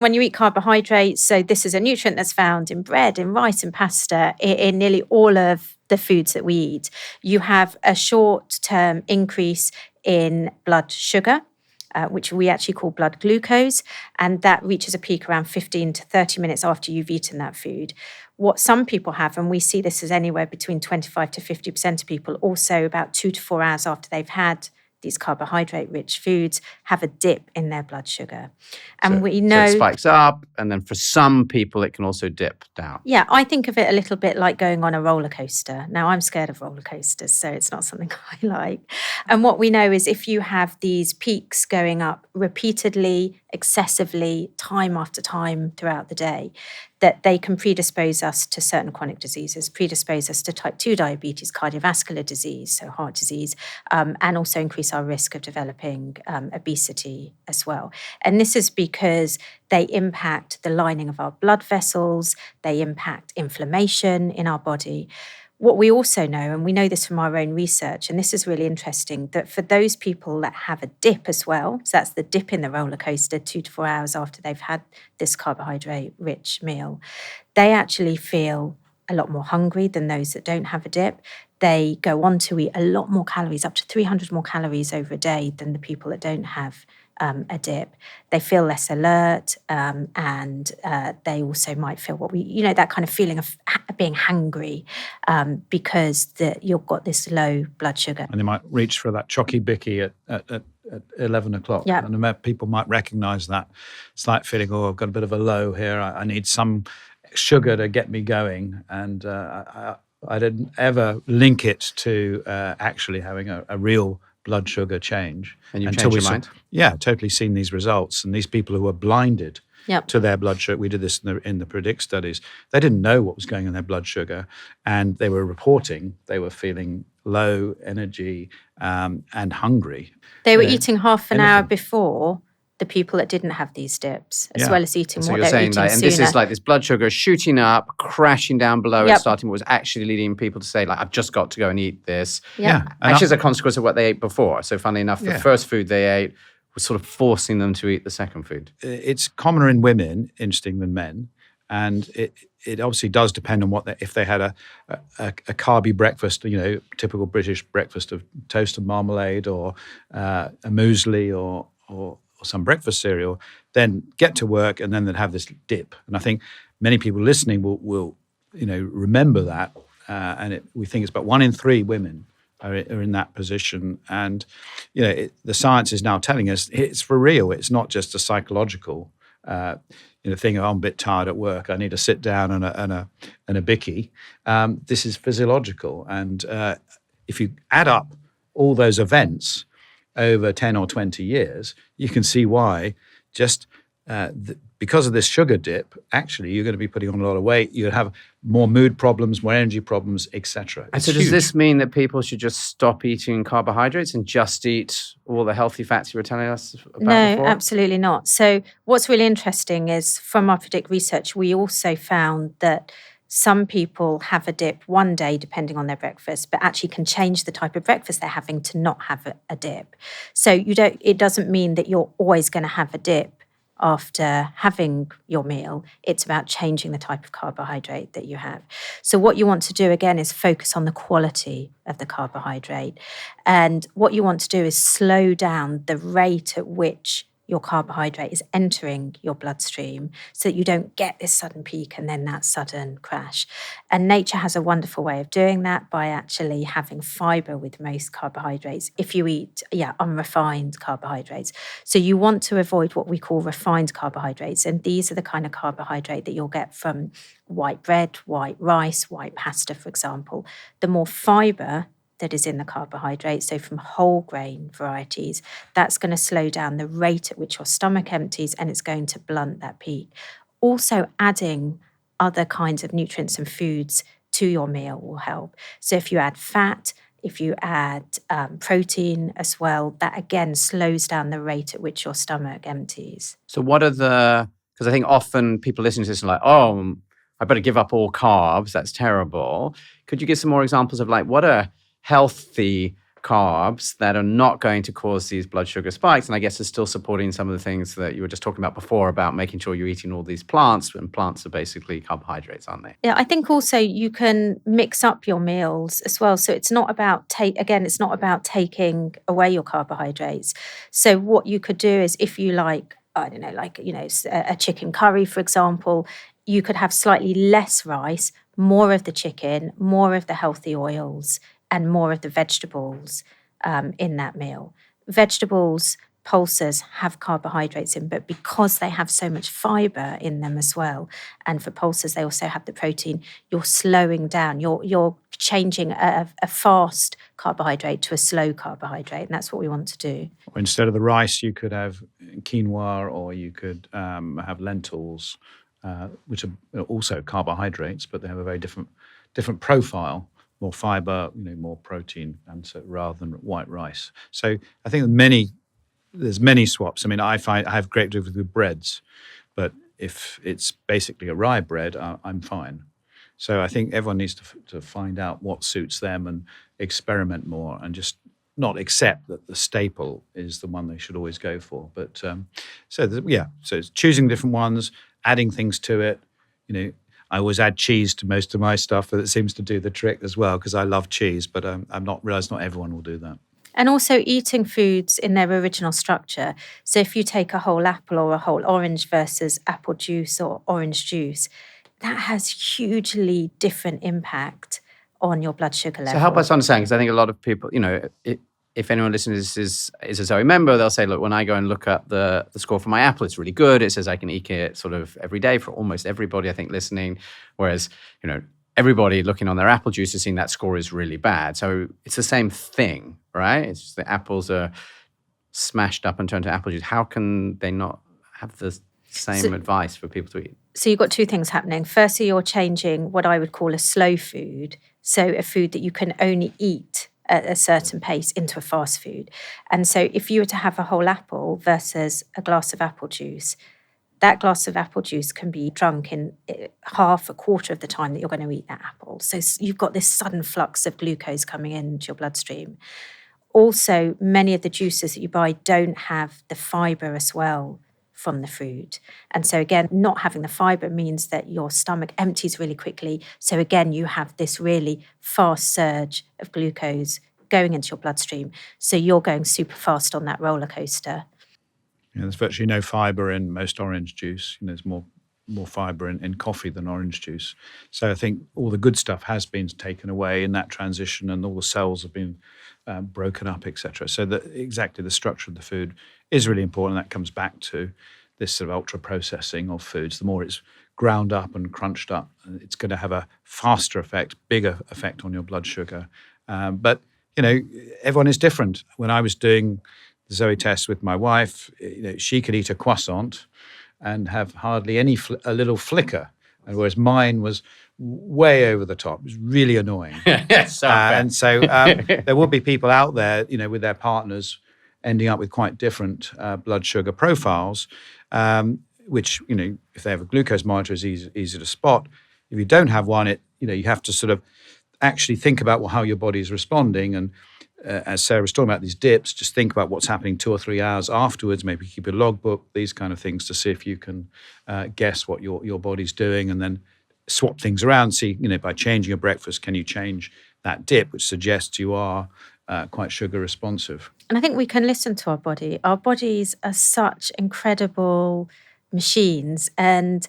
When you eat carbohydrates, so this is a nutrient that's found in bread, in rice, in pasta, in nearly all of the foods that we eat, you have a short-term increase in blood sugar, which we actually call blood glucose, and that reaches a peak around 15 to 30 minutes after you've eaten that food. What some people have, and we see this as anywhere between 25 to 50% of people, also about 2 to 4 hours after they've had these carbohydrate-rich foods, have a dip in their blood sugar. And we know... So it spikes up, and then for some people, it can also dip down. Yeah, I think of it a little bit like going on a roller coaster. Now, I'm scared of roller coasters, so it's not something I like. And what we know is if you have these peaks going up repeatedly, excessively, time after time throughout the day, that they can predispose us to certain chronic diseases, predispose us to type 2 diabetes, cardiovascular disease, so heart disease, and also increase our risk of developing obesity as well. And this is because they impact the lining of our blood vessels, they impact inflammation in our body. What we also know, and we know this from our own research, and this is really interesting, that for those people that have a dip as well, so that's the dip in the roller coaster 2 to 4 hours after they've had this carbohydrate-rich meal, they actually feel a lot more hungry than those that don't have a dip. They go on to eat a lot more calories, up to 300 more calories over a day than the people that don't have a dip. They feel less alert, and they also might feel that kind of feeling of being hangry because you've got this low blood sugar. And they might reach for that chocky bicky at 11 o'clock. Yep. And people might recognise that slight feeling, I've got a bit of a low here. I need some sugar to get me going. And I didn't ever link it to actually having a real blood sugar change. And you've changed your mind? Yeah, totally seen these results. And these people who were blinded Yep. to their blood sugar, we did this in the PREDICT studies, they didn't know what was going on in their blood sugar, and they were reporting they were feeling low energy and hungry. They were eating half an hour before the people that didn't have these dips, as well as eating so what you're they're saying eating that, and sooner. this is like this blood sugar shooting up, crashing down below, Yep. and starting what was actually leading people to say, like, I've just got to go and eat this. Yeah. Actually, as a consequence of what they ate before. So funnily enough, the first food they ate was sort of forcing them to eat the second food. It's commoner in women, interesting, than men. And it obviously does depend on if they had a carby breakfast, typical British breakfast of toast and marmalade or a muesli or some breakfast cereal, then get to work and then they'd have this dip. And I think many people listening will remember that. And we think it's about 1 in 3 women are in that position. And, the science is now telling us it's for real. It's not just a psychological thing, I'm a bit tired at work, I need to sit down and a bicky. This is physiological. And if you add up all those events over 10 or 20 years, you can see why just because of this sugar dip, actually, you're going to be putting on a lot of weight. You'll have more mood problems, more energy problems, etc. And so does this mean that people should just stop eating carbohydrates and just eat all the healthy fats you were telling us about before? No, absolutely not. So what's really interesting is from our PREDICT research, we also found that some people have a dip one day depending on their breakfast, but actually can change the type of breakfast they're having to not have a dip. So it doesn't mean that you're always going to have a dip after having your meal. It's about changing the type of carbohydrate that you have. So what you want to do again is focus on the quality of the carbohydrate. And what you want to do is slow down the rate at which your carbohydrate is entering your bloodstream so that you don't get this sudden peak and then that sudden crash. And nature has a wonderful way of doing that by actually having fiber with most carbohydrates if you eat unrefined carbohydrates. So you want to avoid what we call refined carbohydrates. And these are the kind of carbohydrate that you'll get from white bread, white rice, white pasta, for example. The more fiber that is in the carbohydrate, so from whole grain varieties, that's going to slow down the rate at which your stomach empties and it's going to blunt that peak. Also, adding other kinds of nutrients and foods to your meal will help. So if you add fat, if you add protein as well, that again slows down the rate at which your stomach empties. So what are because I think often people listening to this are like, I better give up all carbs, that's terrible. Could you give some more examples of what are healthy carbs that are not going to cause these blood sugar spikes. And I guess it's still supporting some of the things that you were just talking about before about making sure you're eating all these plants, and plants are basically carbohydrates, aren't they? Yeah, I think also you can mix up your meals as well. So it's not about it's not about taking away your carbohydrates. So what you could do is, if you like, I don't know, like, a chicken curry, for example, you could have slightly less rice, more of the chicken, more of the healthy oils, and more of the vegetables in that meal. Vegetables, pulses have carbohydrates in, but because they have so much fiber in them as well, and for pulses they also have the protein, you're slowing down. You're changing a fast carbohydrate to a slow carbohydrate, and that's what we want to do. Or instead of the rice, you could have quinoa, or you could have lentils, which are also carbohydrates, but they have a very different profile. More fiber, more protein, and so rather than white rice. So I think there's many swaps. I mean, I have great difficulty with breads, but if it's basically a rye bread, I'm fine. So I think everyone needs to find out what suits them and experiment more, and just not accept that the staple is the one they should always go for. But so it's choosing different ones, adding things to it. I always add cheese to most of my stuff, but it seems to do the trick as well, because I love cheese, but I'm not realised not everyone will do that. And also eating foods in their original structure. So if you take a whole apple or a whole orange versus apple juice or orange juice, that has hugely different impact on your blood sugar level. So help us understand, because I think a lot of people, if anyone listening to this is a ZOE member, they'll say, look, when I go and look at the score for my apple, it's really good. It says I can eat it sort of every day for almost everybody, I think, listening. Whereas, everybody looking on their apple juice is seeing that score is really bad. So it's the same thing, right? It's just the apples are smashed up and turned to apple juice. How can they not have the same advice for people to eat? So you've got two things happening. Firstly, you're changing what I would call a slow food. So a food that you can only eat at a certain pace into a fast food. And so if you were to have a whole apple versus a glass of apple juice, that glass of apple juice can be drunk in a quarter of the time that you're going to eat that apple. So you've got this sudden flux of glucose coming into your bloodstream. Also, many of the juices that you buy don't have the fiber as well from the fruit. And so again, not having the fiber means that your stomach empties really quickly. So again, you have this really fast surge of glucose going into your bloodstream. So you're going super fast on that roller coaster. There's virtually no fiber in most orange juice. There's more fiber in coffee than orange juice. So I think all the good stuff has been taken away in that transition, and all the cells have been broken up, etc. So exactly the structure of the food is really important. That comes back to this sort of ultra processing of foods. The more it's ground up and crunched up, it's going to have a faster effect, bigger effect on your blood sugar. But everyone is different. When I was doing the ZOE test with my wife, she could eat a croissant and have hardly a little flicker, and whereas mine was way over the top. It was really annoying. And so there will be people out there, with their partners ending up with quite different blood sugar profiles, which, if they have a glucose monitor, is easy to spot. If you don't have one, you have to sort of actually think about how your body is responding. And as Sarah was talking about these dips, just think about what's happening 2 or 3 hours afterwards. Maybe keep a logbook, these kind of things, to see if you can guess what your body's doing, and then swap things around. See, by changing your breakfast, can you change that dip, which suggests you are quite sugar responsive. And I think we can listen to our body. Our bodies are such incredible machines. And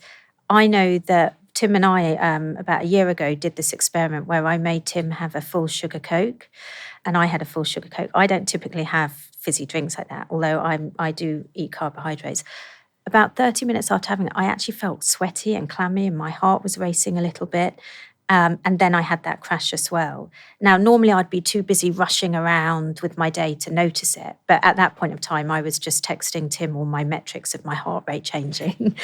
I know that Tim and I, about a year ago, did this experiment where I made Tim have a full sugar Coke, and I had a full sugar Coke. I don't typically have fizzy drinks like that, although I do eat carbohydrates. About 30 minutes after having it, I actually felt sweaty and clammy, and my heart was racing a little bit. And then I had that crash as well. Now, normally I'd be too busy rushing around with my day to notice it. But at that point of time, I was just texting Tim all my metrics of my heart rate changing.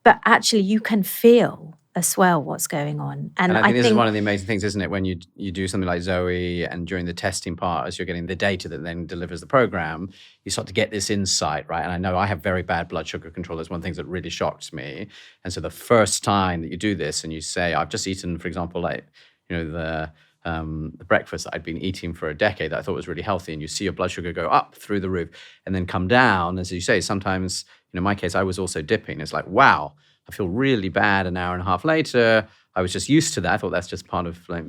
But actually, you can feel as well what's going on. And I think this is one of the amazing things, isn't it? When you do something like ZOE, and during the testing part, as you're getting the data that then delivers the program, you start to get this insight, right? And I know I have very bad blood sugar control. That's one of the things that really shocked me. And so the first time that you do this and you say, I've just eaten, for example, like, the the breakfast that I'd been eating for a decade that I thought was really healthy, and you see your blood sugar go up through the roof and then come down. As you say, sometimes, in my case, I was also dipping. It's like, wow, I feel really bad an hour and a half later. I was just used to that. I thought that's just part of like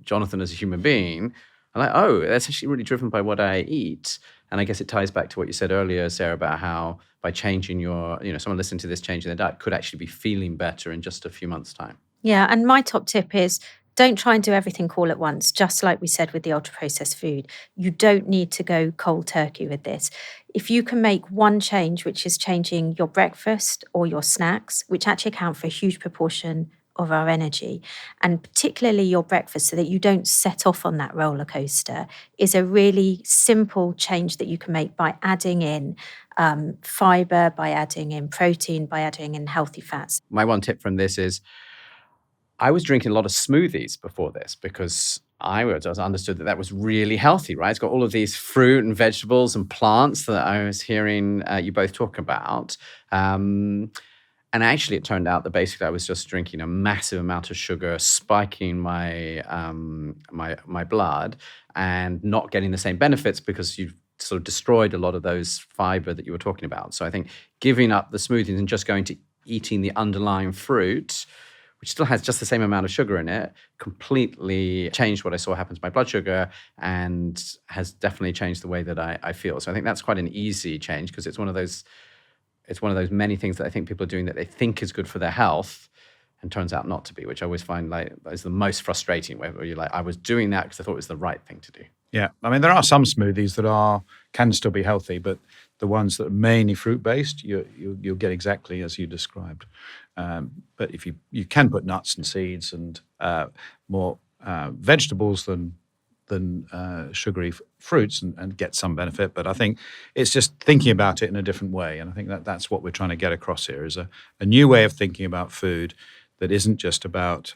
Jonathan as a human being. I'm like, oh, that's actually really driven by what I eat. And I guess it ties back to what you said earlier, Sarah, about how by changing someone listening to this, changing their diet could actually be feeling better in just a few months' time. Yeah, and my top tip is don't try and do everything all at once, just like we said with the ultra-processed food. You don't need to go cold turkey with this. If you can make one change, which is changing your breakfast or your snacks, which actually account for a huge proportion of our energy, and particularly your breakfast, so that you don't set off on that roller coaster, is a really simple change that you can make by adding in fiber, by adding in protein, by adding in healthy fats. My one tip from this is I was drinking a lot of smoothies before this because I understood that was really healthy, right? It's got all of these fruit and vegetables and plants that I was hearing you both talk about. And actually, it turned out that basically I was just drinking a massive amount of sugar, spiking my my blood, and not getting the same benefits because you've sort of destroyed a lot of those fiber that you were talking about. So I think giving up the smoothies and just going to eating the underlying fruit, which still has just the same amount of sugar in it, completely changed what I saw happen to my blood sugar and has definitely changed the way that I feel. So I think that's quite an easy change because it's one of those many things that I think people are doing that they think is good for their health and turns out not to be, which I always find like is the most frustrating, where you're like, I was doing that because I thought it was the right thing to do. Yeah, I mean, there are some smoothies that can still be healthy, but the ones that are mainly fruit-based, you'll get exactly as you described. But if you can put nuts and seeds and more vegetables than sugary fruits and get some benefit. But I think it's just thinking about it in a different way. And I think that's what we're trying to get across here is a new way of thinking about food that isn't just about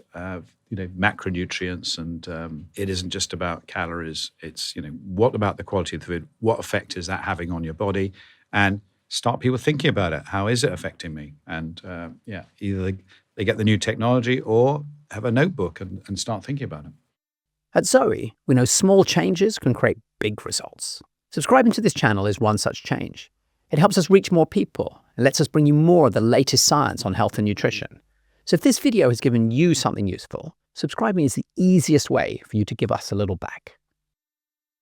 macronutrients and it isn't just about calories. It's what about the quality of the food? What effect is that having on your body? And start people thinking about it. How is it affecting me? And either they get the new technology or have a notebook and start thinking about it. At ZOE, we know small changes can create big results. Subscribing to this channel is one such change. It helps us reach more people and lets us bring you more of the latest science on health and nutrition. So if this video has given you something useful, subscribing is the easiest way for you to give us a little back.